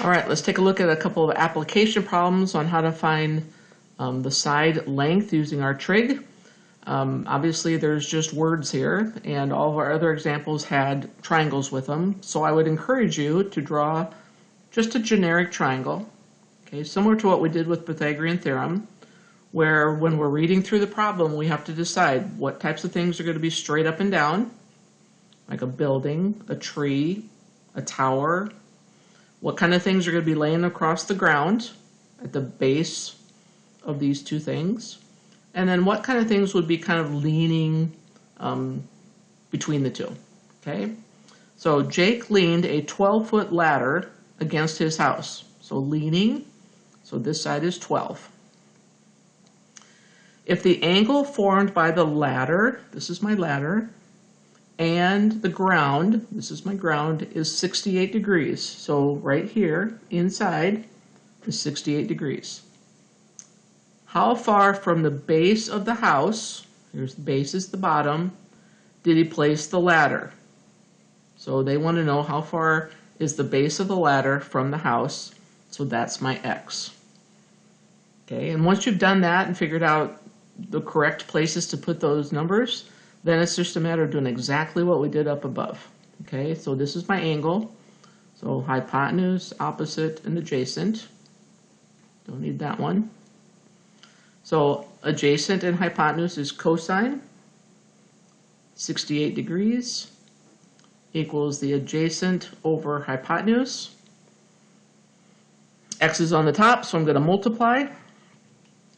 All right, let's take a look at a couple of application problems on how to find the side length using our trig. Obviously, there's just words here, and all of our other examples had triangles with them. So I would encourage you to draw just a generic triangle, okay, similar to what we did with Pythagorean theorem, where when we're reading through the problem, we have to decide what types of things are going to be straight up and down, like a building, a tree, a tower. What kind of things are going to be laying across the ground at the base of these two things? And then what kind of things would be kind of leaning between the two, okay? So Jake leaned a 12-foot ladder against his house. So leaning, so this side is 12. If the angle formed by the ladder, this is my ladder, and the ground, this is my ground, is 68 degrees. So right here, inside, is 68 degrees. How far from the base of the house, here's the base is the bottom, did he place the ladder? So they want to know how far is the base of the ladder from the house. So that's my x. Okay, and once you've done that and figured out the correct places to put those numbers, then it's just a matter of doing exactly what we did up above. Okay, so this is my angle. So hypotenuse, opposite, and adjacent. Don't need that one. So adjacent and hypotenuse is cosine. 68 degrees equals the adjacent over hypotenuse. X is on the top, so I'm going to multiply.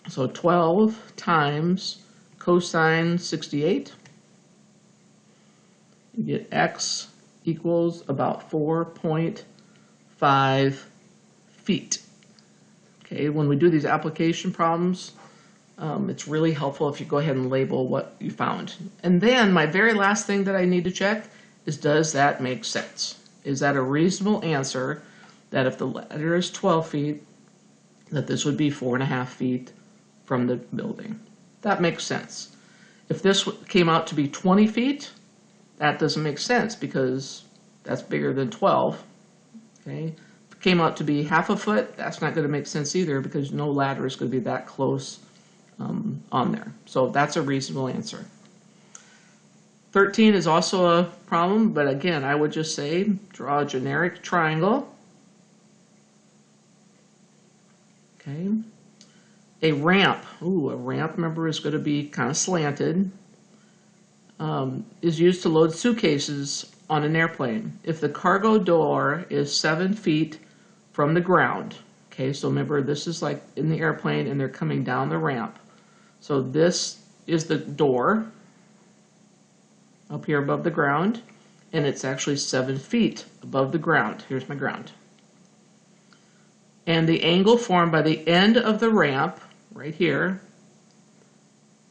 So 12 times cosine 68. You get x equals about 4.5 feet. Okay, when we do these application problems, it's really helpful if you go ahead and label what you found. And then my very last thing that I need to check is, does that make sense? Is that a reasonable answer that if the ladder is 12 feet, that this would be 4.5 feet from the building? That makes sense. If this came out to be 20 feet, that doesn't make sense because that's bigger than 12. Okay? If it came out to be half a foot, that's not going to make sense either because no ladder is going to be that close on there. So that's a reasonable answer. 13 is also a problem, but again, I would just say draw a generic triangle. Okay. A ramp, a ramp, remember, is going to be kind of slanted, is used to load suitcases on an airplane. If the cargo door is 7 feet from the ground, okay, so remember this is like in the airplane and they're coming down the ramp. So this is the door up here above the ground, and it's actually 7 feet above the ground. Here's my ground. And the angle formed by the end of the ramp, right here,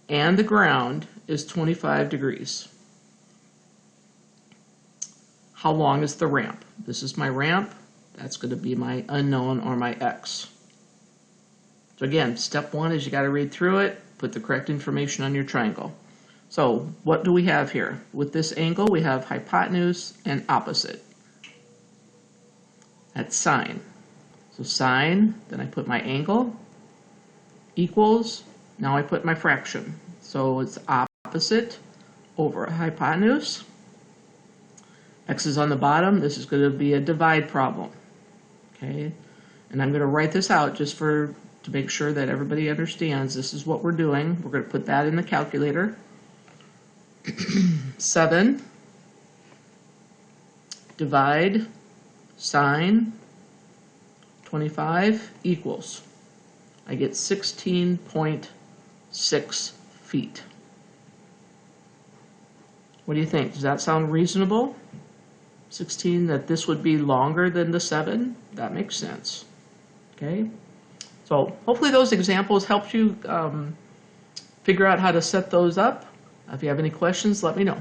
and the ground is 25 degrees. How long is the ramp? This is my ramp. That's going to be my unknown or my x. So again, step one is you got to read through it, put the correct information on your triangle. So what do we have here? With this angle, we have hypotenuse and opposite. That's sine. So sine, then I put my angle, equals, now I put my fraction. So it's opposite over hypotenuse. X is on the bottom. This is going to be a divide problem. Okay, and I'm going to write this out just to make sure that everybody understands this is what we're doing. We're going to put that in the calculator. 7 divide sine 25 equals, I get 16.6 feet. What do you think? Does that sound reasonable? 16, that this would be longer than the 7? That makes sense. Okay, so hopefully those examples helped you figure out how to set those up. If you have any questions, let me know.